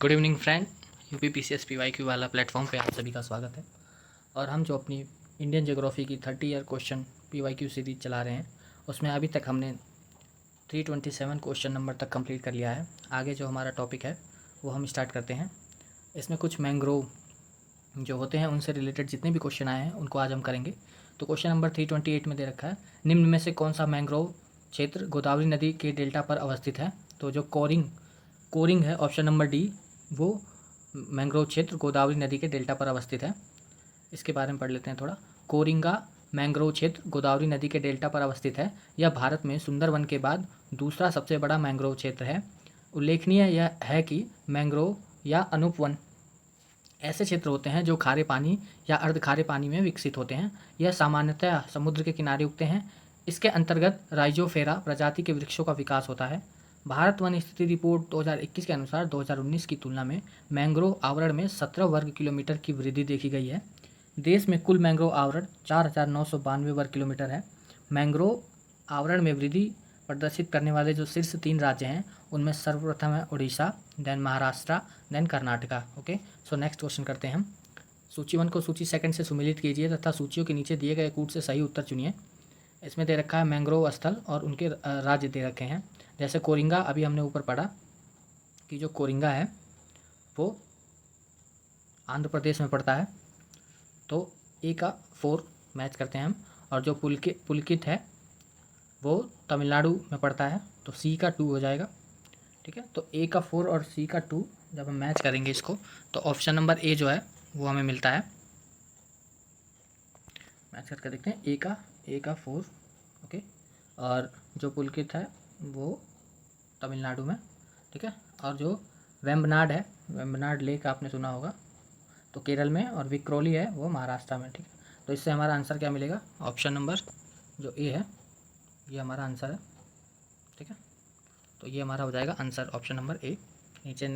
Good evening friend. UP PCS PYQ वाला platform पे आप सभी का स्वागत है। और हम जो अपनी इंडियन ज्योग्राफी की 30 ईयर क्वेश्चन पीवाईक्यू सीरीज चला रहे हैं, उसमें अभी तक हमने 327 क्वेश्चन नंबर तक कंप्लीट कर लिया है। आगे जो हमारा टॉपिक है वो हम स्टार्ट करते हैं। इसमें कुछ मैंग्रोव जो होते हैं उनसे रिलेटेड जितने भी क्वेश्चन आए हैं उनको आज हम करेंगे। तो क्वेश्चन नंबर 328 में दे रखा है, निम्न में से कौन सा मैंग्रोव क्षेत्र गोदावरी नदी के डेल्टा पर अवस्थित है। तो जो कोरिंग है, ऑप्शन नंबर डी, वो मैंग्रोव क्षेत्र गोदावरी नदी के डेल्टा पर अवस्थित है। इसके बारे में पढ़ लेते हैं थोड़ा। कोरिंगा मैंग्रोव क्षेत्र गोदावरी नदी के डेल्टा पर अवस्थित है। यह भारत में सुंदरवन के बाद दूसरा सबसे बड़ा मैंग्रोव क्षेत्र है। उल्लेखनीय यह है कि मैंग्रोव या अनुपवन ऐसे क्षेत्र होते हैं जो खारे पानी या अर्ध खारे पानी में विकसित होते हैं। यह सामान्यतः समुद्र के किनारे उगते हैं। इसके अंतर्गत राइजोफेरा प्रजाति के वृक्षों का विकास होता है। भारत वन स्थिति रिपोर्ट 2021 के अनुसार 2019 की तुलना में मैंग्रोव आवरण में 17 वर्ग किलोमीटर की वृद्धि देखी गई है। देश में कुल मैंग्रोव आवरण 4,992 वर्ग किलोमीटर है। मैंग्रोव आवरण में वृद्धि प्रदर्शित करने वाले जो शीर्ष 3 राज्य हैं उनमें सर्वप्रथम है Orissa, then Maharashtra, then Karnataka. Okay, so next question करते हैं हम। सूची 1 को सूची 2 से सुमेलित कीजिए तथा सूचियों के नीचे दिए गए कूट से सही उत्तर चुनिए। इसमें दे रखा है मैंग्रोव स्थल और उनके राज्य दे रखे हैं। जैसे कोरिंगा, अभी हमने ऊपर पढ़ा कि जो कोरिंगा है वो आंध्र प्रदेश में पड़ता है, तो ए का 4 मैच करते हैं हम। और जो पुलकित है वो तमिलनाडु में पड़ता है, तो सी का 2 हो जाएगा। ठीक है, तो ए का 4 और सी का 2 जब हम मैच करेंगे इसको, तो ऑप्शन नंबर ए जो है वो हमें मिलता है। मैच करके देखते हैं। ए का 4, ओके, और जो पुलकित है वो तमिलनाडु में। ठीक है, और जो वेम्बनाड है, वेम्बनाड लेक आपने सुना होगा, तो केरल में, और विक्रोली है वो महाराष्ट्र में। ठीक है, तो इससे हमारा आंसर क्या मिलेगा? ऑप्शन नंबर जो ए है ये हमारा आंसर है। ठीक है, तो ये हमारा हो जाएगा आंसर, ऑप्शन नंबर ए। नीचे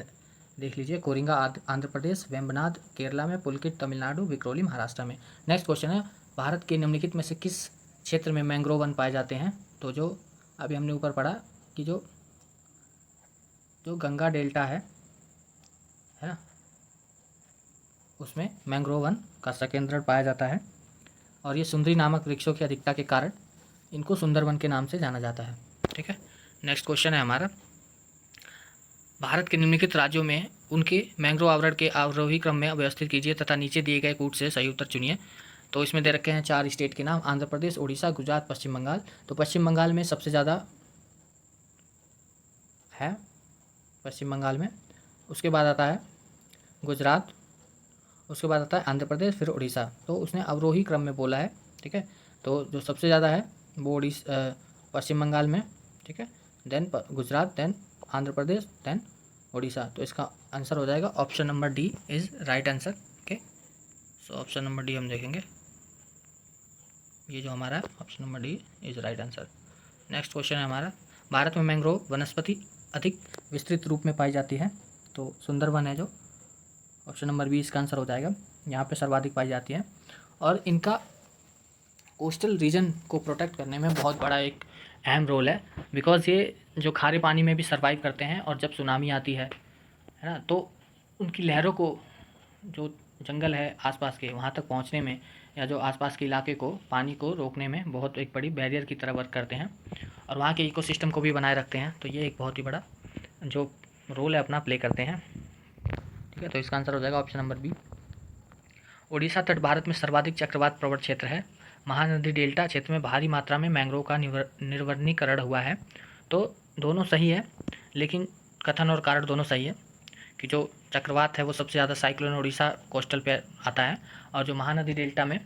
देख लीजिए, कोरिंगा आंध्र प्रदेश, वेम्बनाड केरला में, पुलकित तमिलनाडु, विक्रोली महाराष्ट्र में। नेक्स्ट क्वेश्चन है, भारत के निम्नलिखित में से किस क्षेत्र में मैंग्रोव वन पाए जाते हैं। तो जो अभी हमने ऊपर पढ़ा कि जो गंगा डेल्टा है ना, उसमें मैंग्रोव वन का संकेंद्रण पाया जाता है। और ये सुंदरी नामक वृक्षों की अधिकता के कारण इनको सुंदरवन के नाम से जाना जाता है। ठीक है, नेक्स्ट क्वेश्चन है हमारा, भारत के निम्नलिखित राज्यों में उनके मैंग्रोव आवरण के आरोही क्रम में व्यवस्थित कीजिए तथा नीचे दिए गए कूट से सही उत्तर चुनिए। तो इसमें दे रखे हैं 4 स्टेट के नाम, आंध्र प्रदेश, उड़ीसा, गुजरात, पश्चिम बंगाल। तो पश्चिम बंगाल में सबसे ज़्यादा है, पश्चिम बंगाल में। उसके बाद आता है गुजरात, उसके बाद आता है आंध्र प्रदेश, फिर उड़ीसा। तो उसने अवरोही क्रम में बोला है। ठीक है, तो जो सबसे ज़्यादा है वो पश्चिम बंगाल में। ठीक है, then Gujarat, then Andhra Pradesh, then Orissa. तो इसका आंसर हो जाएगा option number D is right answer. Okay, so option number D हम देखेंगे, ये जो हमारा option number D is right answer. Next question है हमारा, भारत में मैंग्रोव वनस्पति अधिक विस्तृत रूप में पाई जाती है। तो सुंदरवन है जो, ऑप्शन नंबर बी इसका आंसर हो जाएगा। यहाँ पे सर्वाधिक पाई जाती है और इनका कोस्टल रीजन को प्रोटेक्ट करने में बहुत बड़ा एक अहम रोल है, बिकॉज़ ये जो खारे पानी में भी सर्वाइव करते हैं। और जब सुनामी आती है ना, तो उनकी लहरों को, जो जंगल है आसपास के, वहाँ तक पहुँचने में, या जो आसपास के इलाके को पानी को रोकने में बहुत एक बड़ी बैरियर की तरह वर्क करते हैं और वहाँ के इकोसिस्टम को भी बनाए रखते हैं। तो ये एक बहुत ही बड़ा जो रोल है अपना प्ले करते हैं। ठीक है, तो इसका आंसर हो जाएगा ऑप्शन नंबर बी। ओडिशा तट भारत में सर्वाधिक चक्रवात प्रवण क्षेत्र है। महानदी डेल्टा क्षेत्र में भारी मात्रा में मैंग्रोव का निर्वनीकरण हुआ है। तो दोनों सही है, लेकिन कथन और कारण दोनों सही है कि जो चक्रवात है वो सबसे ज़्यादा साइक्लोन उड़ीसा कोस्टल पे आता है, और जो महानदी डेल्टा में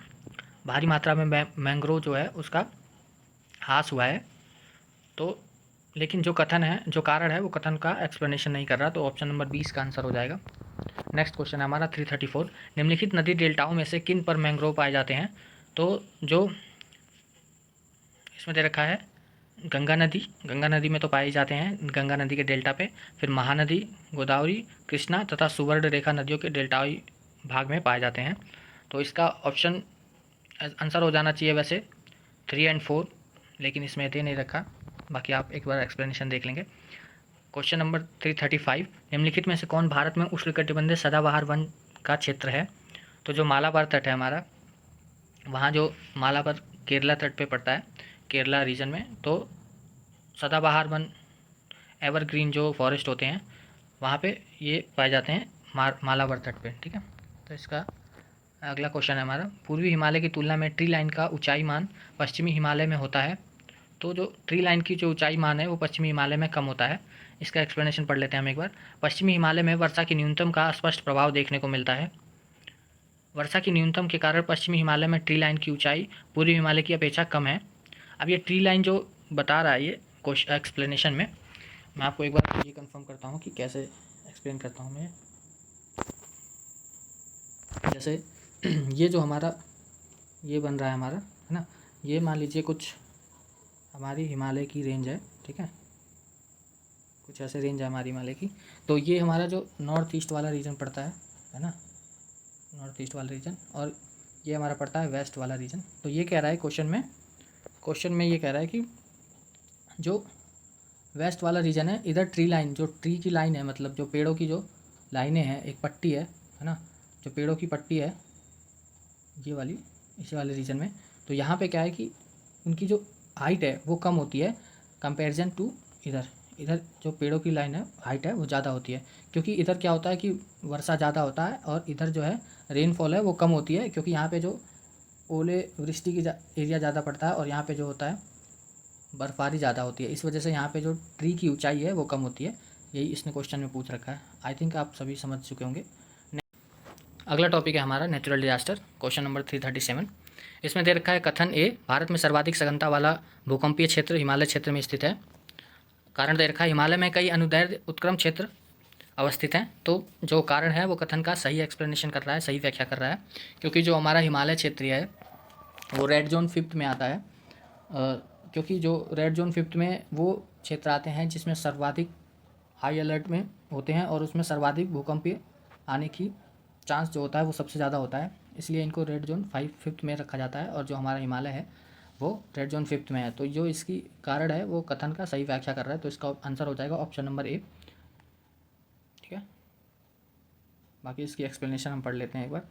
भारी मात्रा में मैंग्रोव जो है उसका ह्रास हुआ है। तो लेकिन जो कथन है, जो कारण है, वो कथन का एक्सप्लेनेशन नहीं कर रहा। तो ऑप्शन नंबर 20 का आंसर हो जाएगा। नेक्स्ट क्वेश्चन है हमारा 334, निम्नलिखित नदी डेल्टाओं में से किन पर मैंग्रोव पाए जाते हैं। तो जो इसमें दे रखा है गंगा नदी में तो पाए जाते हैं, गंगा नदी के डेल्टा पे। फिर महानदी, गोदावरी, कृष्णा तथा सुवर्ण रेखा नदियों के डेल्टाई भाग में पाए जाते हैं। तो इसका ऑप्शन आंसर हो जाना चाहिए वैसे 3 और 4, लेकिन इसमें दे नहीं रखा। बाकी आप एक बार एक्सप्लेनेशन देख लेंगे। क्वेश्चन नंबर 335, निम्नलिखित में से कौन भारत में उष्णकटिबंधीय सदाबहार वन का क्षेत्र है? तो जो मालाबार तट है हमारा, वहाँ जो मालाबार केरला तट पे पड़ता है, केरला रीजन में, तो सदाबहार वन एवरग्रीन जो फॉरेस्ट होते हैं वहाँ पे ये पाए जाते हैं मालाबार तट पे। ठीक है, तो इसका अगला क्वेश्चन है हमारा, पूर्वी हिमालय की तुलना में ट्री लाइन का ऊंचाई मान पश्चिमी हिमालय में होता है। तो जो ट्री लाइन की जो ऊंचाई मान है वो पश्चिमी हिमालय में कम होता है। इसका एक्सप्लेनेशन पढ़ लेते हैं हम एक बार। पश्चिमी हिमालय में वर्षा की न्यूनतम का स्पष्ट प्रभाव देखने को मिलता है। वर्षा की न्यूनतम के कारण पश्चिमी हिमालय में ट्री लाइन की ऊंचाई पूर्वी हिमालय की अपेक्षा कम है। अब ये ट्री लाइन जो बता रहा है ये क्वेश्चन एक्सप्लेनेशन में, मैं आपको एक बार ये कंफर्म करता हूँ कि कैसे एक्सप्लेन करता हूँ मैं। जैसे ये जो हमारा ये बन रहा है हमारा, है ना, ये मान लीजिए कुछ हमारी हिमालय की रेंज है। ठीक है, कुछ ऐसे रेंज है हमारी हिमालय की। तो ये हमारा जो नॉर्थ ईस्ट वाला रीजन पड़ता है ना, नॉर्थ ईस्ट वाला रीजन, और ये हमारा पड़ता है वेस्ट वाला रीजन। तो ये कह रहा है क्वेश्चन में ये कह रहा है कि जो वेस्ट वाला रीजन है, इधर ट्री लाइन, जो ट्री की लाइन है, मतलब जो पेड़ों की जो लाइनें हैं, एक पट्टी है ना, जो पेड़ों की पट्टी है ये वाली, इसी वाले रीजन में, तो यहाँ पे क्या है कि उनकी जो हाइट है वो कम होती है कंपेरिजन टू इधर। इधर जो पेड़ों की लाइन है हाइट है वो ज़्यादा होती है, क्योंकि इधर क्या होता है कि वर्षा ज़्यादा होता है और इधर जो है रेनफॉल है वो कम होती है, क्योंकि यहाँ पे जो ओले वृष्टि की एरिया ज़्यादा पड़ता है और यहाँ पे जो होता है बर्फबारी ज़्यादा होती है। इस वजह से यहाँ पे जो ट्री की ऊंचाई है वो कम होती है। यही इसने क्वेश्चन में पूछ रखा है। आई थिंक आप सभी समझ चुके होंगे। अगला टॉपिक है हमारा नेचुरल डिजास्टर, क्वेश्चन नंबर 337। इसमें दे रखा है कथन ए, भारत में सर्वाधिक सघनता वाला भूकंपीय क्षेत्र हिमालय क्षेत्र में स्थित है। कारण दे रखा है हिमालय में कई अनुदैर्ध्य उत्क्रम क्षेत्र अवस्थित हैं। तो जो कारण है वो कथन का सही एक्सप्लेनेशन कर रहा है, सही व्याख्या कर रहा है, क्योंकि जो हमारा हिमालय क्षेत्र है वो रेड जोन 5 में आता है। क्योंकि जो रेड जोन 5 में वो क्षेत्र आते हैं जिसमें सर्वाधिक हाई अलर्ट में होते हैं और उसमें सर्वाधिक भूकंपीय आने की चांस जो होता है वो सबसे ज़्यादा होता है, इसलिए इनको रेड जोन 5 में रखा जाता है। और जो हमारा हिमालय है वो रेड जोन 5 में है। तो जो इसकी कारण है वो कथन का सही व्याख्या कर रहा है, तो इसका आंसर हो जाएगा ऑप्शन नंबर ए। ठीक है, बाकी इसकी एक्सप्लेनेशन हम पढ़ लेते हैं एक बार,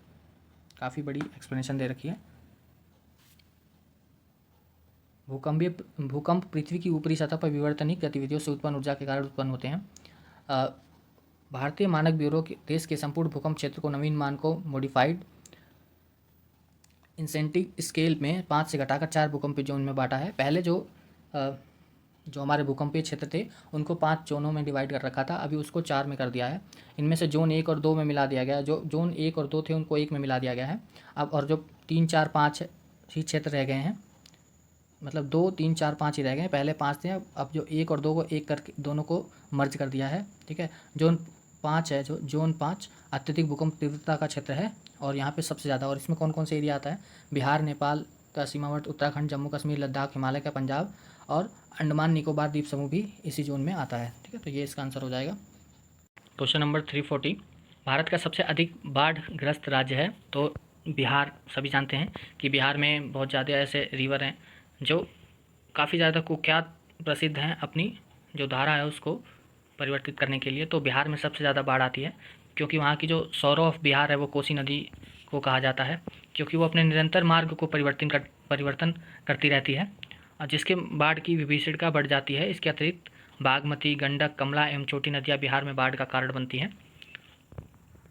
काफ़ी बड़ी एक्सप्लेनेशन दे रखी है। भूकंप पृथ्वी की ऊपरी सतह पर विवर्तनिक गतिविधियों से उत्पन्न ऊर्जा के कारण उत्पन्न होते हैं। भारतीय मानक ब्यूरो के देश के संपूर्ण भूकंप क्षेत्र को नवीन मान को मॉडिफाइड इंसेंटिव स्केल में 5 से घटाकर 4 भूकंपीय जोन में बांटा है। पहले जो हमारे भूकंपीय क्षेत्र थे उनको 5 जोनों में डिवाइड कर रखा था, अभी उसको 4 में कर दिया है। इनमें से जोन 1 और 2 में मिला दिया गया है। जो जोन 1 और 2 थे उनको 1 में मिला दिया गया है अब, और जो 3, 4, 5 ही क्षेत्र रह गए हैं, मतलब 2, 3, 4, 5 ही रह गए हैं। पहले 5 थे, अब जो 1 और 2 को 1 करके दोनों को मर्ज कर दिया है। ठीक है, जोन 5 है, जो जोन 5 अत्यधिक भूकंप तीव्रता का क्षेत्र है और यहाँ पे सबसे ज़्यादा। और इसमें कौन कौन से एरिया आता है? बिहार, नेपाल का सीमावर्त, उत्तराखंड, जम्मू कश्मीर, लद्दाख, हिमालय का पंजाब और अंडमान निकोबार द्वीप समूह भी इसी जोन में आता है। ठीक है, तो ये इसका आंसर हो जाएगा। क्वेश्चन नंबर 340, भारत का सबसे अधिक बाढ़ ग्रस्त राज्य है। तो बिहार, सभी जानते हैं कि बिहार में बहुत ज़्यादा ऐसे रिवर हैं जो काफ़ी ज़्यादा कुख्यात प्रसिद्ध हैं अपनी जो धारा है उसको परिवर्तित करने के लिए। तो बिहार में सबसे ज़्यादा बाढ़ आती है, क्योंकि वहाँ की जो सौरो ऑफ बिहार है वो कोसी नदी को कहा जाता है, क्योंकि वो अपने निरंतर मार्ग को परिवर्तन करती रहती है, और जिसके बाढ़ की विभीषिका बढ़ जाती है। इसके अतिरिक्त बागमती, गंडक, कमला एवं छोटी नदियाँ बिहार में बाढ़ का कारण बनती हैं।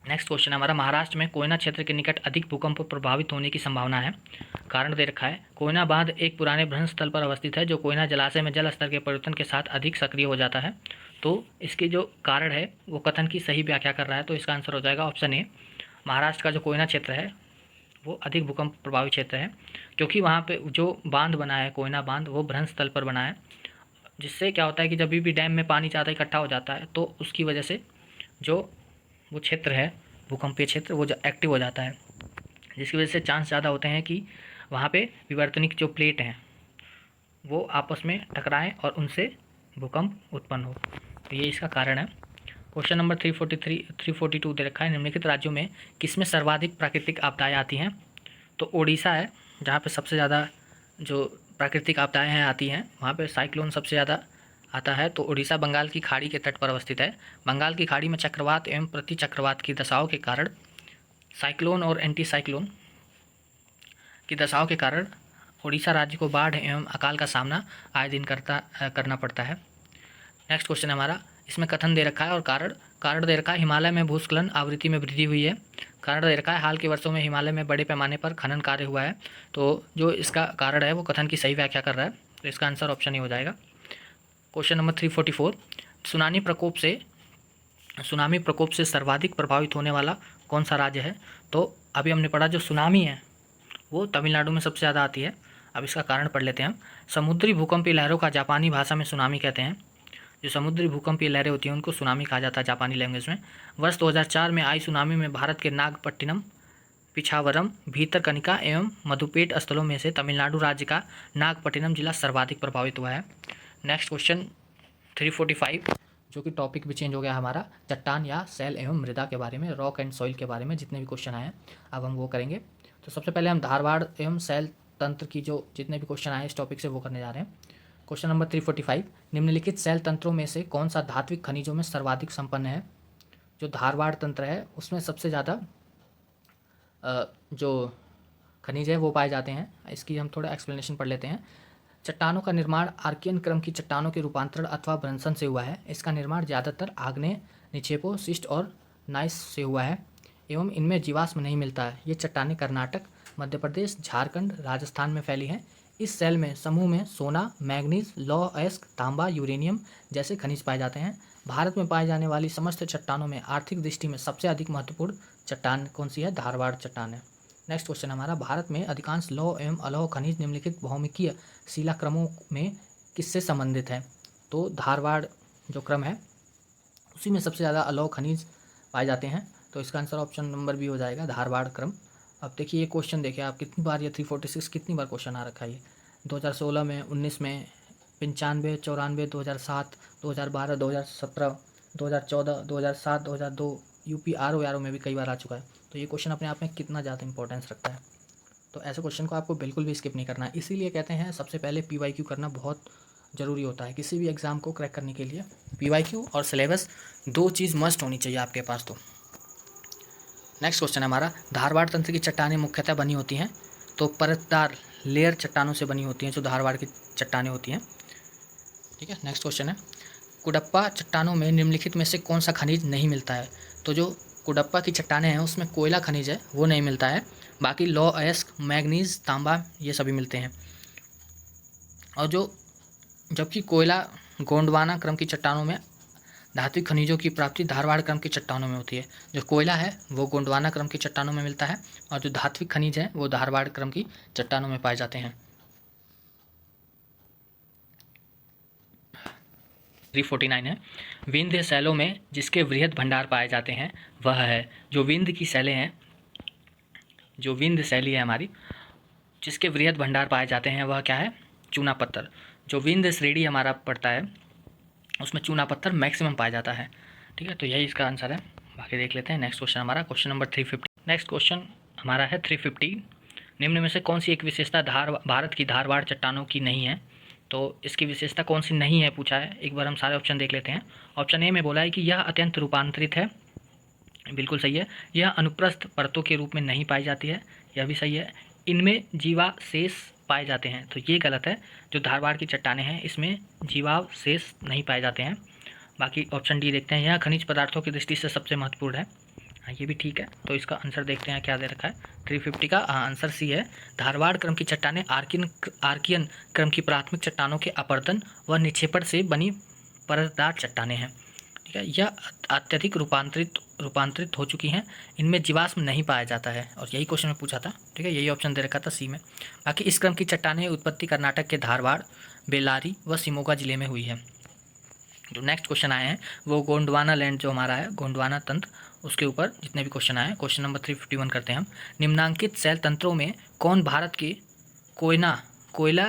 नेक्स्ट क्वेश्चन हमारा, महाराष्ट्र में कोयना क्षेत्र के निकट अधिक भूकंप प्रभावित होने की संभावना है। कारण दे रखा है, कोयना बांध एक पुराने भ्रंश स्थल पर अवस्थित है जो कोयना जलाशय में जल स्तर के परिवर्तन के साथ अधिक सक्रिय हो जाता है। तो इसके जो कारण है वो कथन की सही व्याख्या कर रहा है, तो इसका आंसर हो जाएगा ऑप्शन ए। महाराष्ट्र का जो कोयना क्षेत्र है वो अधिक भूकंप प्रभावित क्षेत्र है, क्योंकि वहाँ पे जो बांध बना है, कोयना बांध, वो भ्रंश स्थल पर बना है, जिससे क्या होता है कि जब भी डैम में पानी ज़्यादा इकट्ठा हो जाता है तो उसकी वजह से जो वो क्षेत्र है, भूकंपीय क्षेत्र, वो एक्टिव हो जाता है, जिसकी वजह से चांस ज़्यादा होते हैं कि वहाँ पे विवर्तनिक जो प्लेट हैं वो आपस में टकराएं और उनसे भूकंप उत्पन्न हो। तो ये इसका कारण है। क्वेश्चन नंबर 342 दे रखा है, निम्नलिखित राज्यों में किसमें सर्वाधिक प्राकृतिक आपदाएं आती हैं? तो ओडिशा है, जहाँ पे सबसे ज़्यादा जो प्राकृतिक आपदाएं हैं आती हैं, वहाँ पे साइक्लोन सबसे ज़्यादा आता है तो उड़ीसा बंगाल की खाड़ी के तट पर अवस्थित है। बंगाल की खाड़ी में चक्रवात एवं प्रति चक्रवात की दशाओं के कारण, साइक्लोन और एंटी साइक्लोन की दशाओं के कारण उड़ीसा राज्य को बाढ़ एवं अकाल का सामना आए दिन करना पड़ता है। नेक्स्ट क्वेश्चन है हमारा, इसमें कथन दे रखा है और कारण दे रखा है, हिमालय में भूस्खलन आवृत्ति में वृद्धि हुई है। कारण दे रखा है, हाल के वर्षों में हिमालय में बड़े पैमाने पर खनन कार्य हुआ है। तो जो इसका कारण है वो कथन की सही व्याख्या कर रहा है, तो इसका आंसर ऑप्शन ही हो जाएगा। क्वेश्चन नंबर 344, सुनामी प्रकोप से सर्वाधिक प्रभावित होने वाला कौन सा राज्य है? तो अभी हमने पढ़ा जो सुनामी है वो तमिलनाडु में सबसे ज़्यादा आती है। अब इसका कारण पढ़ लेते हैं हम। समुद्री भूकंपीय लहरों का जापानी भाषा में सुनामी कहते हैं। जो समुद्री भूकंपीय लहरें होती हैं उनको सुनामी कहा जाता है जापानी लैंग्वेज में। वर्ष 2004 में आई सुनामी में भारत के नागपट्टिनम, पिछावरम, भीतरकनिका एवं मधुपेट स्थलों में से तमिलनाडु राज्य का नागपट्टिनम जिला सर्वाधिक प्रभावित हुआ है। नेक्स्ट क्वेश्चन 345, जो कि टॉपिक भी चेंज हो गया हमारा, चट्टान या सेल एवं मृदा के बारे में, रॉक एंड सॉइल के बारे में जितने भी क्वेश्चन आए हैं अब हम वो करेंगे। तो सबसे पहले हम धारवाड़ एवं सेल तंत्र की जो जितने भी क्वेश्चन आए इस टॉपिक से वो करने जा रहे हैं। क्वेश्चन नंबर 345, निम्नलिखित सेल तंत्रों में से कौन सा धात्विक खनिजों में सर्वाधिक संपन्न है? जो धारवाड़ तंत्र है उसमें सबसे ज़्यादा जो खनिज है वो पाए जाते हैं। इसकी हम थोड़ा एक्सप्लेनेशन पढ़ लेते हैं। चट्टानों का निर्माण आर्कियन क्रम की चट्टानों के रूपांतरण अथवा भ्रंशन से हुआ है। इसका निर्माण ज़्यादातर आग्नेय निक्षेपों, शिस्ट और नाइस से हुआ है एवं इनमें जीवाश्म नहीं मिलता है। ये चट्टानें कर्नाटक, मध्य प्रदेश, झारखंड, राजस्थान में फैली हैं। इस सेल में समूह में सोना, मैग्नीज, लौह अयस्क, तांबा, यूरेनियम जैसे खनिज पाए जाते हैं। भारत में पाए जाने वाली समस्त चट्टानों में आर्थिक दृष्टि में सबसे अधिक महत्वपूर्ण चट्टान कौन सी है? धारवाड़ चट्टान है। नेक्स्ट क्वेश्चन हमारा, भारत में अधिकांश लौह एवं अलौह खनिज निम्नलिखित भौमिकीय शिलाक्रमों में किससे संबंधित है? तो धारवाड़ जो क्रम है उसी में सबसे ज़्यादा अलौह खनिज पाए जाते हैं। तो इसका आंसर ऑप्शन नंबर बी हो जाएगा, धारवाड़ क्रम। अब देखिए ये क्वेश्चन देखिए आप कितनी बार, ये 346 कितनी बार क्वेश्चन आ रखा है। ये 2016 में, 19 में, 95, 94, 2007, 2012, 2017, 2014, 2007, 2002, यूपी RO में भी कई बार आ चुका है। तो ये क्वेश्चन अपने आप में कितना ज़्यादा इंपॉर्टेंस रखता है। तो ऐसे क्वेश्चन को आपको बिल्कुल भी स्किप नहीं करना है। इसीलिए कहते हैं सबसे पहले PYQ करना बहुत ज़रूरी होता है किसी भी एग्ज़ाम को क्रैक करने के लिए। PYQ और सिलेबस दो चीज़ मस्ट होनी चाहिए आपके पास। तो नेक्स्ट क्वेश्चन हमारा, धारवाड़ तंत्र की चट्टानें मुख्यतः बनी होती हैं तो परतदार लेयर चट्टानों से बनी होती हैं जो धारवाड़ की चट्टानें होती हैं। ठीक है, नेक्स्ट क्वेश्चन है, कुडप्पा चट्टानों में निम्नलिखित में से कौन सा खनिज नहीं मिलता है? तो जो कुडप्पा की चट्टानें हैं उसमें कोयला खनिज है वो नहीं मिलता है, बाकी लौह अयस्क, मैग्नीज, तांबा ये सभी मिलते हैं। और जबकि कोयला गोंडवाना क्रम की चट्टानों में धात्विक खनिजों की प्राप्ति धारवाड़ क्रम की चट्टानों में होती है। जो कोयला है वो गोंडवाना क्रम की चट्टानों में मिलता है और जो धात्विक खनिज है वो धारवाड़ क्रम की चट्टानों में पाए जाते हैं। 349 है, विंध्य शैलों में जिसके वृहद भंडार पाए जाते हैं वह है, जो विंध्य की शैलें हैं, जो विंध्य शैली है हमारी, जिसके वृहद भंडार पाए जाते हैं वह क्या है? चूना पत्थर। जो विंध्य श्रेणी हमारा पड़ता है उसमें चूना पत्थर मैक्सिमम पाया जाता है। ठीक है, तो यही इसका आंसर है। बाकी देख लेते हैं। नेक्स्ट क्वेश्चन हमारा, क्वेश्चन नंबर 350। नेक्स्ट क्वेश्चन हमारा है 350, निम्न में से कौन सी एक विशेषता भारत की धारवाड़ चट्टानों की नहीं है? तो इसकी विशेषता कौन सी नहीं है पूछा है। एक बार हम सारे ऑप्शन देख लेते हैं। ऑप्शन ए में बोला है कि यह अत्यंत रूपांतरित है, बिल्कुल सही है। यह अनुप्रस्थ परतों के रूप में नहीं पाई जाती है, यह भी सही है। इनमें जीवावशेष पाए जाते हैं, तो ये गलत है। जो धारवाड़ की चट्टानें हैं इसमें जीवावशेष नहीं पाए जाते हैं। बाकी ऑप्शन डी देखते हैं, यह खनिज पदार्थों की दृष्टि से सबसे महत्वपूर्ण है, हाँ ये भी ठीक है। तो इसका आंसर देखते हैं क्या दे रखा है। 350 का आंसर सी है, धारवाड़ क्रम की चट्टानें आर्कियन क्रम की प्राथमिक चट्टानों के अपरदन व निक्षेपण से बनी परतदार चट्टानें हैं। ठीक है, यह अत्यधिक रूपांतरित हो चुकी हैं, इनमें जीवाश्म नहीं पाया जाता है, और यही क्वेश्चन में पूछा था। ठीक है, यही ऑप्शन दे रखा था सी में। बाकी इस क्रम की चट्टानें उत्पत्ति कर्नाटक के धारवाड़, बेल्लारी व शिमोगा जिले में हुई है। जो नेक्स्ट क्वेश्चन आए हैं वो गोंडवाना लैंड जो हमारा है, गोंडवाना तंत्र, उसके ऊपर जितने भी क्वेश्चन आए हैं। क्वेश्चन नंबर 351 करते हैं हम। निम्नांकित सेल तंत्रों में कौन भारत के कोयला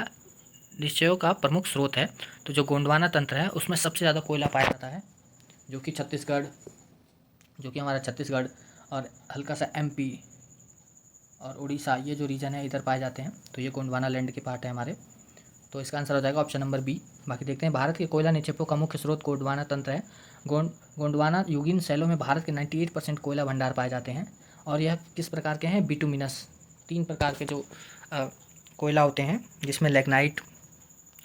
निश्चयों का प्रमुख स्रोत है? तो जो गोंडवाना तंत्र है उसमें सबसे ज़्यादा कोयला पाया जाता है, जो कि हमारा छत्तीसगढ़ और हल्का सा MP और उड़ीसा, ये जो रीजन है इधर पाए जाते हैं। तो ये गोंडवाना लैंड के पार्ट है हमारे। तो इसका आंसर हो जाएगा ऑप्शन नंबर बी। बाकी देखते हैं, भारत के कोयला निक्षेपों का मुख्य स्रोत गोंडवाना तंत्र है। गोंडवाना युगीन शैलों में भारत के 98% कोयला भंडार पाए जाते हैं। और यह किस प्रकार के हैं? बिटुमिनस। 3 प्रकार के जो कोयला होते हैं, जिसमें लिग्नाइट,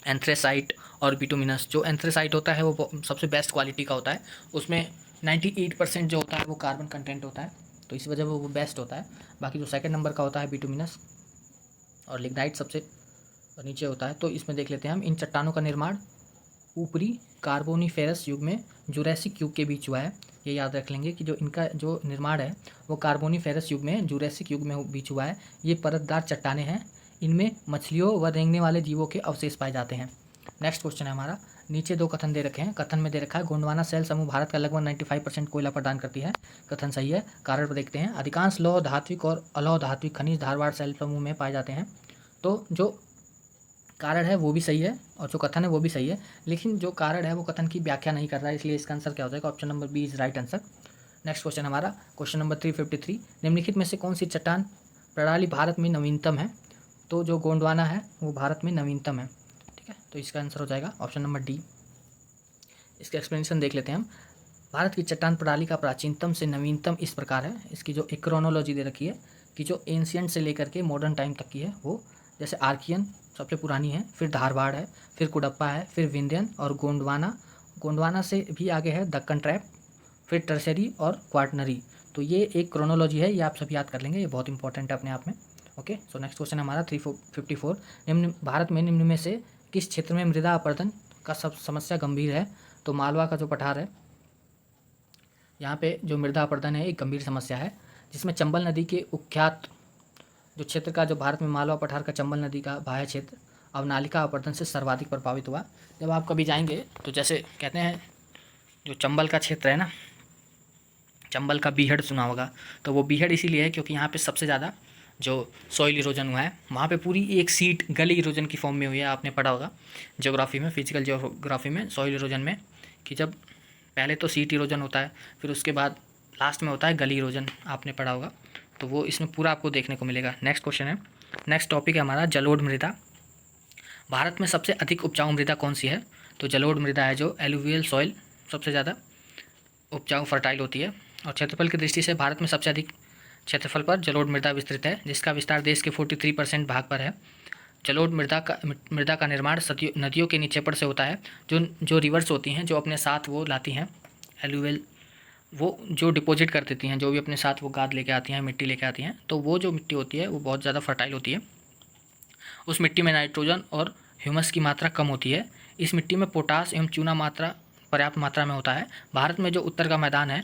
एंथ्रेसाइट और बिटुमिनस। जो एंथ्रेसाइट होता है वो सबसे बेस्ट क्वालिटी का होता है, उसमें 98% जो होता है वो कार्बन कंटेंट होता है, तो इसी वजह वो बेस्ट होता है। बाकी जो सेकंड नंबर का होता है बिटुमिनस, और लिग्नाइट सबसे नीचे होता है। तो इसमें देख लेते हैं हम, इन चट्टानों का निर्माण ऊपरी कार्बोनिफेरस युग में जुरैसिक युग के बीच हुआ है। ये याद रख लेंगे कि जो इनका जो निर्माण है वो कार्बोनिफेरस युग में, जुरैसिक युग में बीच हुआ है। ये परतदार चट्टानें हैं, इनमें मछलियों व रेंगने वाले जीवों के अवशेष पाए जाते हैं। नेक्स्ट क्वेश्चन है हमारा, नीचे 2 कथन दे रखे हैं। कथन में दे रखा है गोंडवाना सेल समूह भारत का लगभग 95% कोयला प्रदान करती है। कथन सही है। कारण पर देखते हैं, अधिकांश लौह धात्विक और अलौह धात्विक खनिज धारवाड़ सेल समूह में पाए जाते हैं। तो जो कारण है वो भी सही है और जो कथन है वो भी सही है, लेकिन जो कारण है वो कथन की व्याख्या नहीं कर रहा है, इसलिए इसका आंसर क्या हो जाएगा? Option number B is right answer. Next question हमारा, क्वेश्चन नंबर 353, निम्नलिखित में से कौन सी चट्टान प्रणाली भारत में नवीनतम है? तो जो गोंडवाना है वो भारत में नवीनतम है। ठीक है, तो इसका आंसर हो जाएगा ऑप्शन नंबर डी। इसका एक्सप्लेनेशन देख लेते हैं हम। भारत की चट्टान प्रणाली का प्राचीनतम से नवीनतम इस प्रकार है। इसकी जो एक क्रोनोलॉजी दे रखी है कि जो एंशियंट से लेकर के मॉडर्न टाइम तक की है, वो जैसे आर्कियन सबसे पुरानी है, फिर धारवाड़ है, फिर कुडप्पा है, फिर विंध्यन और गोंडवाना से भी आगे है दक्कन ट्रैप, फिर टर्शरी और क्वार्टनरी। तो ये एक क्रोनोलॉजी है, ये आप सब याद कर लेंगे, ये बहुत इंपॉर्टेंट है अपने आप में। ओके, सो नेक्स्ट क्वेश्चन हमारा 354, भारत में निम्न में से किस क्षेत्र में मृदा अपरदन का सब समस्या गंभीर है? तो मालवा का जो पठार है, यहाँ पे जो मृदा अपरदन है एक गंभीर समस्या है, जिसमें चंबल नदी के उख्यात जो क्षेत्र का, जो भारत में मालवा पठार का चंबल नदी का बाह्य क्षेत्र अवनालिका अपरदन से सर्वाधिक प्रभावित हुआ। जब आप कभी जाएंगे तो जैसे कहते हैं जो चंबल का क्षेत्र है ना, चंबल का बीहड़ सुना होगा, तो वो बीहड़ इसीलिए है क्योंकि यहाँ पे सबसे ज़्यादा जो सॉइल इरोजन हुआ है, वहाँ पे पूरी एक सीट गली इरोजन की फॉर्म में हुई है। आपने पढ़ा होगा ज्योग्राफी में, फिजिकल ज्योग्राफी में, सॉइल इरोजन में, कि जब पहले तो सीट इरोजन होता है, फिर उसके बाद लास्ट में होता है गली इरोजन, आपने पढ़ा होगा, तो वो इसमें पूरा आपको देखने को मिलेगा। नेक्स्ट क्वेश्चन है, नेक्स्ट टॉपिक है हमारा जलोढ़ मृदा। भारत में सबसे अधिक उपजाऊ मृदा कौन सी है? तो जलोढ़ मृदा है, जो एलुवियल सॉइल सबसे ज़्यादा उपजाऊ फर्टाइल होती है। और क्षेत्रफल की दृष्टि से भारत में सबसे अधिक क्षेत्रफल पर जलोढ़ मृदा विस्तृत है, जिसका विस्तार देश के 43% भाग पर है। जलोढ़ मृदा का निर्माण नदियों के निक्षेपण से होता है। जो रिवर्स होती हैं, जो अपने साथ वो लाती हैं एलुवियल, वो जो डिपॉजिट कर देती हैं, जो भी अपने साथ वो गाद लेके आती हैं, मिट्टी लेके आती हैं, तो वो जो मिट्टी होती है वो बहुत ज़्यादा फर्टाइल होती है। उस मिट्टी में नाइट्रोजन और ह्यूमस की मात्रा कम होती है। इस मिट्टी में पोटास एवं चूना मात्रा पर्याप्त मात्रा में होता है। भारत में जो उत्तर का मैदान है,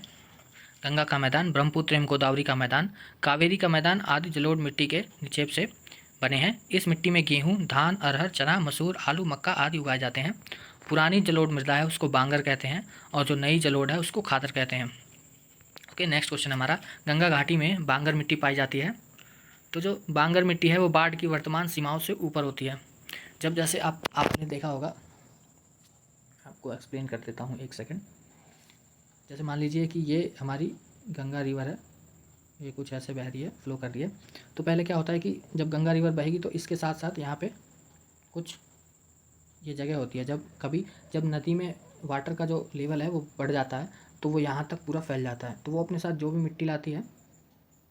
गंगा का मैदान, ब्रह्मपुत्र एवं गोदावरी का मैदान, कावेरी का मैदान आदि जलोढ़ मिट्टी के निक्षेप से बने हैं। इस मिट्टी में गेहूँ, धान, अरहर, चना, मसूर, आलू, मक्का आदि उगाए जाते हैं। पुरानी जलोढ़ मृदा है उसको बांगर कहते हैं, और जो नई जलोढ़ है उसको खादर कहते हैं। ओके, नेक्स्ट क्वेश्चन हमारा, गंगा घाटी में बांगर मिट्टी पाई जाती है। तो जो बांगर मिट्टी है वो बाढ़ की वर्तमान सीमाओं से ऊपर होती है। जब जैसे आपने देखा होगा, आपको एक्सप्लेन कर देता हूँ एक सेकंड। जैसे मान लीजिए कि ये हमारी गंगा रिवर है, ये कुछ ऐसे बह रही है, फ्लो कर रही है। तो पहले क्या होता है कि जब गंगा रिवर बहेगी तो इसके साथ साथ यहाँ पे कुछ ये जगह होती है, जब नदी में वाटर का जो लेवल है वो बढ़ जाता है तो वो यहाँ तक पूरा फैल जाता है। तो वो अपने साथ जो भी मिट्टी लाती है,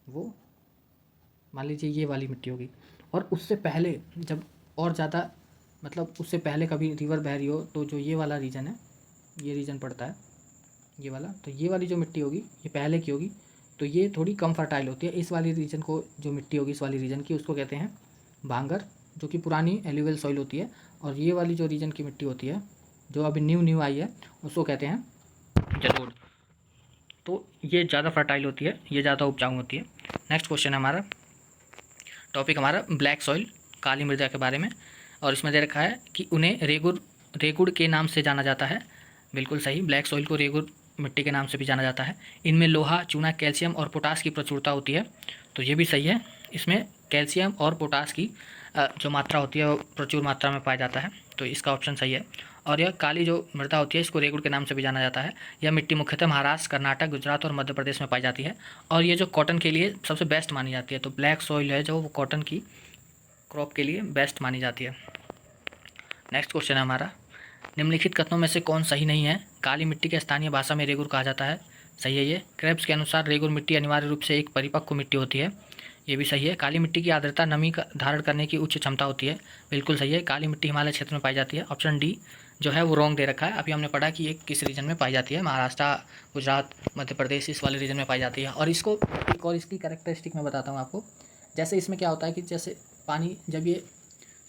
वो मान लीजिए ये वाली मिट्टी होगी, और उससे पहले जब और ज़्यादा, मतलब उससे पहले कभी रिवर बह रही हो, तो जो ये वाला रीजन है, ये रीजन पड़ता है ये वाला, तो ये वाली जो मिट्टी होगी ये पहले की होगी, तो ये थोड़ी कम फर्टाइल होती है। इस वाली रीजन को, जो मिट्टी होगी इस वाली रीजन की, उसको कहते हैं बांगर, जो कि पुरानी एलुवियल सॉइल होती है। और ये वाली जो रीजन की मिट्टी होती है, जो अभी न्यू आई है, उसको कहते हैं जलोढ़। तो ये ज़्यादा फर्टाइल होती है, ये ज़्यादा उपजाऊ होती है। नेक्स्ट क्वेश्चन हमारा, टॉपिक हमारा ब्लैक सॉइल, काली मृदा के बारे में, और इसमें दे रखा है कि उन्हें रेगुड़ के नाम से जाना जाता है। बिल्कुल सही, ब्लैक सॉइल को रेगुड़ मिट्टी के नाम से भी जाना जाता है। इनमें लोहा, चूना, कैल्शियम और पोटास की प्रचुरता होती है, तो ये भी सही है। इसमें कैल्शियम और पोटास की जो मात्रा होती है वो प्रचुर मात्रा में पाया जाता है, तो इसका ऑप्शन सही है। और यह काली जो मृदा होती है इसको रेगुड़ के नाम से भी जाना जाता है। यह मिट्टी मुख्यतः महाराष्ट्र, कर्नाटक, गुजरात और मध्य प्रदेश में पाई जाती है, और ये जो कॉटन के लिए सबसे बेस्ट मानी जाती है। तो ब्लैक सॉइल है जो वो कॉटन की क्रॉप के लिए बेस्ट मानी जाती है। नेक्स्ट क्वेश्चन है हमारा, निम्नलिखित कथनों में से कौन सही नहीं है? काली मिट्टी के स्थानीय भाषा में रेगुर कहा जाता है, सही है ये। क्रेब्स के अनुसार रेगुर मिट्टी अनिवार्य रूप से एक परिपक्व मिट्टी होती है, ये भी सही है। काली मिट्टी की आर्द्रता नमी का धारण करने की उच्च क्षमता होती है, बिल्कुल सही है। काली मिट्टी हिमालय क्षेत्र में पाई जाती है, ऑप्शन डी जो है वो रॉन्ग दे रखा है। अभी हमने पढ़ा कि ये किस रीजन में पाई जाती है, महाराष्ट्र, गुजरात, मध्य प्रदेश, इस वाले रीजन में पाई जाती है। और इसको एक और इसकी कैरेक्टरिस्टिक मैं बताता हूँ आपको। जैसे इसमें क्या होता है कि जैसे पानी जब ये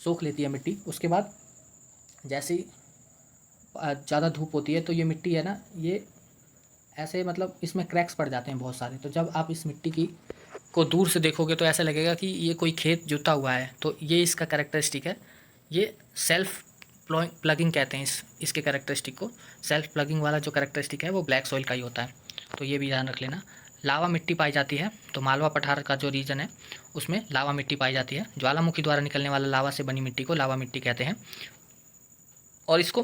सोख लेती है मिट्टी, उसके बाद जैसे ही ज़्यादा धूप होती है तो ये मिट्टी है ना, ये ऐसे मतलब इसमें क्रैक्स पड़ जाते हैं बहुत सारे। तो जब आप इस मिट्टी की को दूर से देखोगे तो ऐसा लगेगा कि ये कोई खेत जुता हुआ है। तो ये इसका कैरेक्टरिस्टिक है। ये सेल्फ प्लगिंग कहते हैं इसके कैरेक्टरिस्टिक को। सेल्फ प्लगिंग वाला जो कैरेक्टरिस्टिक है वो ब्लैक सॉइल का ही होता है, तो ये भी ध्यान रख लेना। लावा मिट्टी पाई जाती है, तो मालवा पठार का जो रीजन है उसमें लावा मिट्टी पाई जाती है। ज्वालामुखी द्वारा निकलने वाला लावा से बनी मिट्टी को लावा मिट्टी कहते हैं, और इसको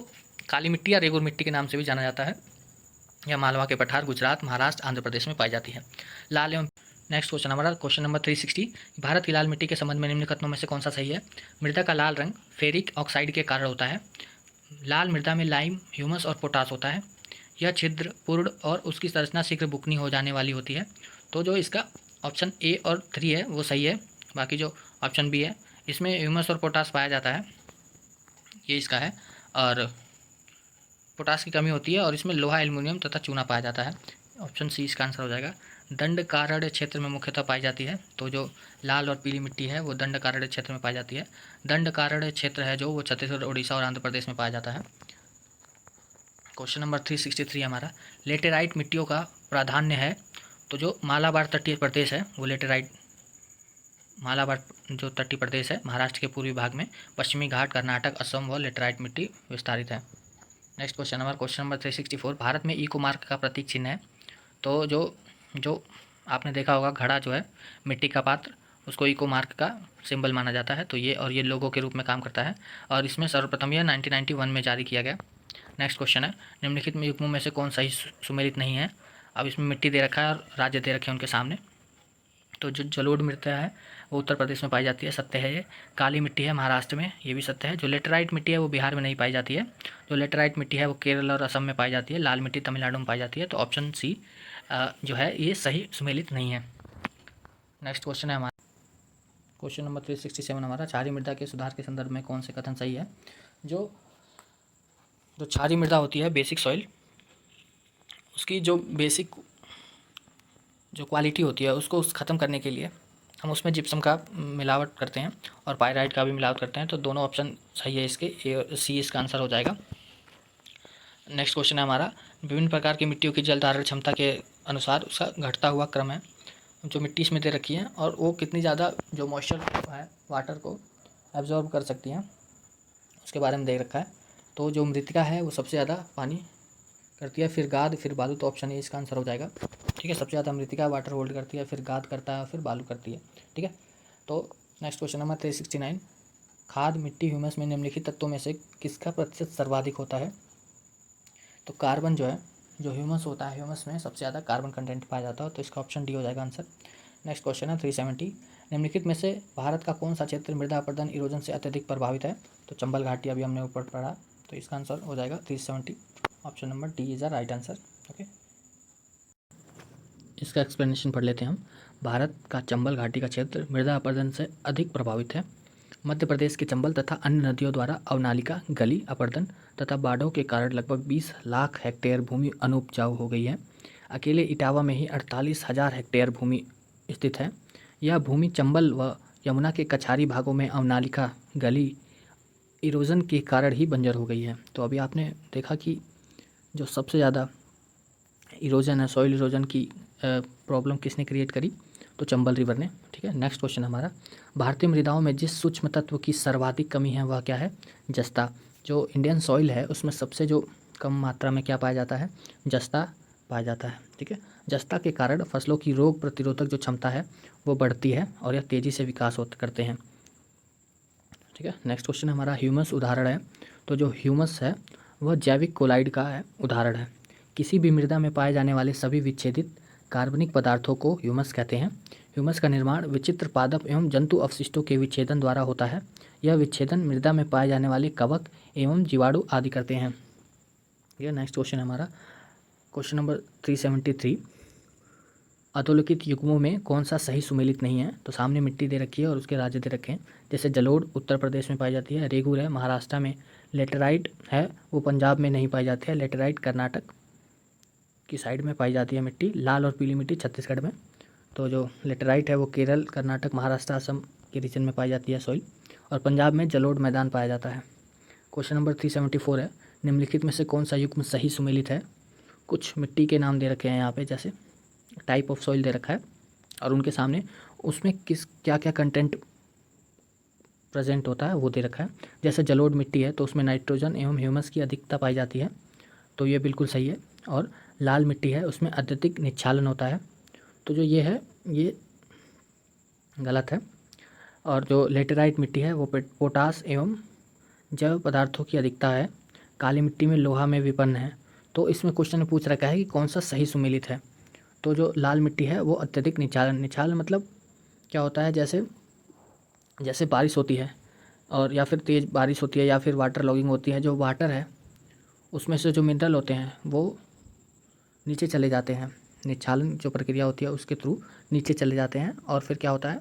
काली मिट्टी या रेगुर मिट्टी के नाम से भी जाना जाता है। यह मालवा के पठार गुजरात, महाराष्ट्र, आंध्र प्रदेश में पाई जाती है। लाल एवं नेक्स्ट क्वेश्चन हमारा क्वेश्चन नंबर 360, भारत की लाल मिट्टी के संबंध में निम्न कथनों में से कौन सा सही है? मृदा का लाल रंग फेरिक ऑक्साइड के कारण होता है। लाल मृदा में लाइम, ह्यूमस और पोटास होता है। यह छिद्र पूर्ण और उसकी संरचना शीघ्र बुकनी हो जाने वाली होती है। तो जो इसका ऑप्शन ए और 3 है वो सही है, बाकी जो ऑप्शन बी है इसमें ह्यूमस और पोटास पाया जाता है, ये इसका है। और पोटास की कमी होती है और इसमें लोहा, एल्युमिनियम तथा चूना पाया जाता है, ऑप्शन सी इसका आंसर हो जाएगा। दंडकारण्य क्षेत्र में मुख्यतः पाई जाती है, तो जो लाल और पीली मिट्टी है वो दंडकारण्य क्षेत्र में पाई जाती है। दंडकारण्य क्षेत्र है जो वो छत्तीसगढ़, उड़ीसा और आंध्र प्रदेश में पाया जाता है। क्वेश्चन नंबर 363 हमारा, लेटेराइट मिट्टियों का प्राधान्य है, तो जो मालाबार तटीय प्रदेश है वो लेटेराइट, मालाबार जो तटीय प्रदेश है महाराष्ट्र के पूर्वी भाग में, पश्चिमी घाट, कर्नाटक, असम व लेटेराइट मिट्टी विस्तारित है। नेक्स्ट क्वेश्चन हमारा क्वेश्चन नंबर 364, भारत में इको मार्क का प्रतीक चिन्ह है, तो जो आपने देखा होगा घड़ा जो है मिट्टी का पात्र, उसको इको मार्क का सिंबल माना जाता है, तो ये लोगो के रूप में काम करता है, और इसमें सर्वप्रथम यह 1991 में जारी किया गया। नेक्स्ट क्वेश्चन है, निम्नलिखित युग्मों में से कौन सही सुमेलित नहीं है? अब इसमें मिट्टी दे रखा है और राज्य दे रखे हैं उनके सामने। तो जो जलोढ़ मिट्टी है वो उत्तर प्रदेश में पाई जाती है, सत्य है ये। काली मिट्टी है महाराष्ट्र में, ये भी सत्य है। जो लेटेराइट मिट्टी है वो बिहार में नहीं पाई जाती है। जो लेटेराइट मिट्टी है वो केरल और असम में पाई जाती है। लाल मिट्टी तमिलनाडु में पाई जाती है, तो ऑप्शन सी जो है ये सही सुमेलित नहीं है। नेक्स्ट क्वेश्चन है हमारा क्वेश्चन नंबर 367 हमारा, क्षारीय मृदा के सुधार के संदर्भ में कौन से कथन सही है? जो क्षारीय मृदा होती है बेसिक सॉइल, उसकी जो बेसिक जो क्वालिटी होती है उसको ख़त्म करने के लिए हम उसमें जिप्सम का मिलावट करते हैं और पायराइट का भी मिलावट करते हैं, तो दोनों ऑप्शन सही है इसके, ए सी इसका आंसर हो जाएगा। नेक्स्ट क्वेश्चन है हमारा, विभिन्न प्रकार की मिट्टियों की जल धारण क्षमता के अनुसार उसका घटता हुआ क्रम है। जो मिट्टी इसमें दे रखी है और वो कितनी ज़्यादा जो मॉइस्चर है वाटर को एब्जॉर्ब कर सकती हैं उसके बारे में दे रखा है। तो जो मृतिका है वो सबसे ज़्यादा पानी करती है, फिर गाद, फिर बालू, तो ऑप्शन ए इसका आंसर हो जाएगा। ठीक है, सबसे ज़्यादा मृतिका वाटर होल्ड करती है, फिर गाद करता है, फिर बालू करती है। ठीक है, तो नेक्स्ट क्वेश्चन नंबर 369, खाद, मिट्टी, ह्यूमस में निम्नलिखित तत्वों में से किसका प्रतिशत सर्वाधिक होता है? तो कार्बन जो है, जो ह्यूमस होता है, ह्यूमस में सबसे ज़्यादा कार्बन कंटेंट पाया जाता है, तो इसका ऑप्शन डी हो जाएगा आंसर। नेक्स्ट क्वेश्चन है 370, निम्नलिखित में से भारत का कौन सा क्षेत्र मृदा अपरदन इरोजन से अत्यधिक प्रभावित है? तो चंबल घाटी अभी हमने ऊपर पढ़ा, तो इसका आंसर हो जाएगा 370, option number D is the right answer. Okay, इसका एक्सप्लेनेशन पढ़ लेते हैं हम। भारत का चंबल घाटी का क्षेत्र मृदा अपरदन से अधिक प्रभावित है। मध्य प्रदेश के चंबल तथा अन्य नदियों द्वारा अवनालिका, गली, अपरदन तथा बाढ़ों के कारण लगभग 20 लाख हेक्टेयर भूमि अनुपजाऊ हो गई है। अकेले इटावा में ही 48,000 हेक्टेयर भूमि स्थित है। यह भूमि चंबल व यमुना के कछारी भागों में अवनालिका, गली, इरोजन के कारण ही बंजर हो गई है। तो अभी आपने देखा कि जो सबसे ज़्यादा इरोजन है, सॉइल इरोजन की प्रॉब्लम किसने क्रिएट करी? तो चंबल रिवर ने। ठीक है, नेक्स्ट क्वेश्चन हमारा, भारतीय मृदाओं में जिस सूक्ष्म तत्व की सर्वाधिक कमी है वह क्या है? जस्ता। जो इंडियन सॉइल है उसमें सबसे जो कम मात्रा में क्या पाया जाता है? जस्ता पाया जाता है। ठीक है, जस्ता के कारण फसलों की रोग प्रतिरोधक जो क्षमता है वो बढ़ती है और यह तेज़ी से विकास करते हैं। ठीक है, नेक्स्ट क्वेश्चन हमारा ह्यूमस उदाहरण है। तो जो ह्यूमस है वह जैविक कोलाइड का उदाहरण है। किसी भी मृदा में पाए जाने वाले सभी विच्छेदित कार्बनिक पदार्थों को ह्यूमस कहते हैं। ह्यूमस का निर्माण विचित्र पादप एवं जंतु अवशिष्टों के विच्छेदन द्वारा होता है। यह विच्छेदन मृदा में पाए जाने वाले कवक एवं जीवाणु आदि करते हैं। ये नेक्स्ट क्वेश्चन है हमारा, क्वेश्चन नंबर 373। अधोलिखित युग्मों में कौन सा सही सुमेलित नहीं है? तो सामने मिट्टी दे रखी है और उसके राज्य दे रखे हैं, जैसे जलोढ़ उत्तर प्रदेश में पाई जाती है, रेगूर है महाराष्ट्र में, लेटेराइट है वो पंजाब में नहीं पाई जाती है, लेटेराइट कर्नाटक की साइड में पाई जाती है मिट्टी, लाल और पीली मिट्टी छत्तीसगढ़ में। तो जो लेटेराइट है वो केरल, कर्नाटक, महाराष्ट्र, असम के रीजन में पाई जाती है सॉइल, और पंजाब में जलोढ़ मैदान पाया जाता है। क्वेश्चन नंबर 374 है, निम्नलिखित में से कौन सा युग्म सही सुमेलित है? कुछ मिट्टी के नाम दे रखे हैं यहाँ पे, जैसे टाइप ऑफ सॉइल दे रखा है और उनके सामने उसमें किस क्या क्या कंटेंट प्रेजेंट होता है वो दे रखा है। जैसे जलोढ़ मिट्टी है तो उसमें नाइट्रोजन एवं ह्यूमस की अधिकता पाई जाती है, तो ये बिल्कुल सही है। और लाल मिट्टी है उसमें अत्यधिक निच्छालन होता है, तो जो ये है ये गलत है। और जो लेटेराइट मिट्टी है वो पोटास एवं जैव पदार्थों की अधिकता है, काली मिट्टी में लोहा में विपन्न है। तो इसमें क्वेश्चन में पूछ रखा है कि कौन सा सही सुमेलित है? तो जो लाल मिट्टी है वो अत्यधिक निच्छालन मतलब क्या होता है, जैसे जैसे बारिश होती है और या फिर तेज़ बारिश होती है या फिर वाटर लॉगिंग होती है, जो वाटर है उसमें से जो मिनरल होते हैं वो नीचे चले जाते हैं, निच्छालन जो प्रक्रिया होती है उसके थ्रू नीचे चले जाते हैं, और फिर क्या होता है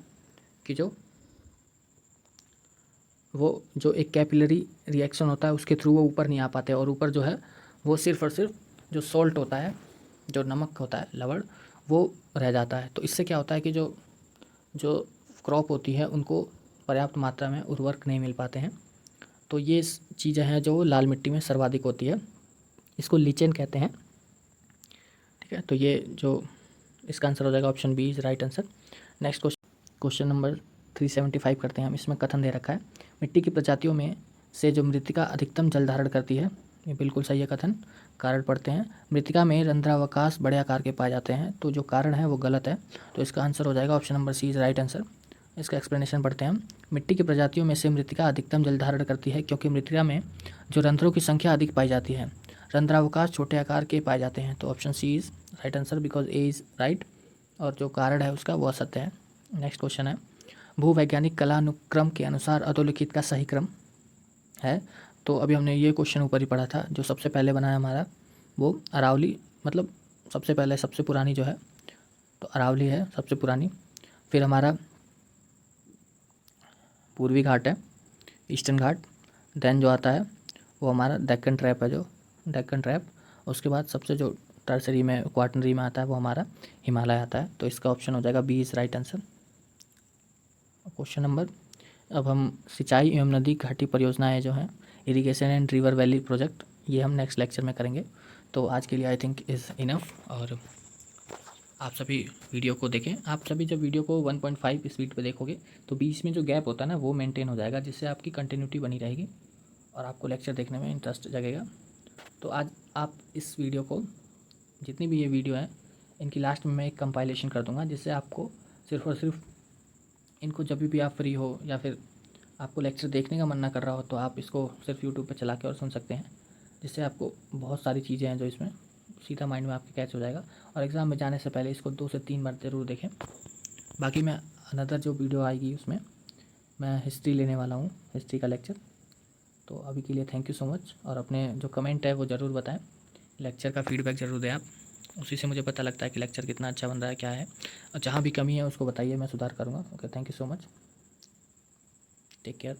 कि जो एक कैपिलरी रिएक्शन होता है उसके थ्रू वो ऊपर नहीं आ पाते, और ऊपर जो है वो सिर्फ और सिर्फ जो सॉल्ट होता है, जो नमक होता है लवण, वो रह जाता है। तो इससे क्या होता है कि जो जो क्रॉप होती है उनको पर्याप्त मात्रा में उर्वरक नहीं मिल पाते हैं। तो ये चीज़ें हैं जो लाल मिट्टी में सर्वाधिक होती है, इसको लीचेन कहते हैं। ठीक है, तो ये जो इसका आंसर हो जाएगा option B is right answer. Next question number 375 करते हैं हम। इसमें कथन दे रखा है, मिट्टी की प्रजातियों में से जो मृतिका अधिकतम जल धारण करती है, ये बिल्कुल सही है कथन। कारण पढ़ते हैं, मृतिका में रंध्रावकाश बड़े आकार के पाए जाते हैं, तो जो कारण है वो गलत है, तो इसका आंसर हो जाएगा option number C is right answer. इसका एक्सप्लेनेशन पढ़ते हैं हम, मिट्टी की प्रजातियों में से मृतिका अधिकतम जल धारण करती है क्योंकि मृतिका में जो रंध्रों की संख्या अधिक पाई जाती है, रंध्रावकाश छोटे आकार के पाए जाते हैं, तो option C is right answer because A is right, और जो कारण है उसका वो असत्य है। नेक्स्ट क्वेश्चन है, भूवैज्ञानिक कलानुक्रम के अनुसार अधोलिखित का सही क्रम है? तो अभी हमने ये क्वेश्चन ऊपर ही पढ़ा था, जो सबसे पहले बना है हमारा वो अरावली, मतलब सबसे पहले सबसे पुरानी जो है तो अरावली है सबसे पुरानी, फिर हमारा पूर्वी घाट है, ईस्टर्न घाट, देन जो आता है वो हमारा डेक्कन ट्रैप है, जो डेक्कन ट्रैप, उसके बाद सबसे जो टर्सरी में क्वार्टनरी में आता है वो हमारा हिमालय आता है, तो इसका ऑप्शन हो जाएगा B is right answer. Question number, अब हम सिंचाई एवं नदी घाटी परियोजनाएं जो हैं, irrigation and river valley project, ये हम नेक्स्ट लेक्चर में करेंगे। तो आज के लिए आई थिंक इज़ इनफ, और आप सभी वीडियो को देखें। आप सभी जब वीडियो को 1.5 स्पीड पे देखोगे तो बीच में जो गैप होता है ना वो मेंटेन हो जाएगा, जिससे आपकी कंटिन्यूटी बनी रहेगी और आपको लेक्चर देखने में इंटरेस्ट जगेगा। तो आज आप इस वीडियो को, जितनी भी ये वीडियो है इनकी लास्ट में मैं एक कंपाइलेशन कर दूंगा, जिससे आपको सिर्फ और सिर्फ इनको जब भी आप फ्री हो या फिर आपको लेक्चर देखने का मन ना कर रहा हो तो आप इसको सिर्फ यूट्यूब पर चला के और सुन सकते हैं, जिससे आपको बहुत सारी चीज़ें हैं जो इसमें सीधा माइंड में आपके कैच हो जाएगा। और एग्ज़ाम में जाने से पहले इसको 2 से 3 बार ज़रूर देखें। बाकी मैं अनदर जो वीडियो आएगी उसमें मैं हिस्ट्री लेने वाला हूँ, हिस्ट्री का लेक्चर। तो अभी के लिए थैंक यू सो मच, और अपने जो कमेंट है वो ज़रूर बताएं, लेक्चर का फीडबैक ज़रूर दें आप, उसी से मुझे पता लगता है कि लेक्चर कितना अच्छा बन रहा है, क्या है, और जहाँ भी कमी है उसको बताइए, मैं सुधार करूँगा। Okay, thank you so much, take care.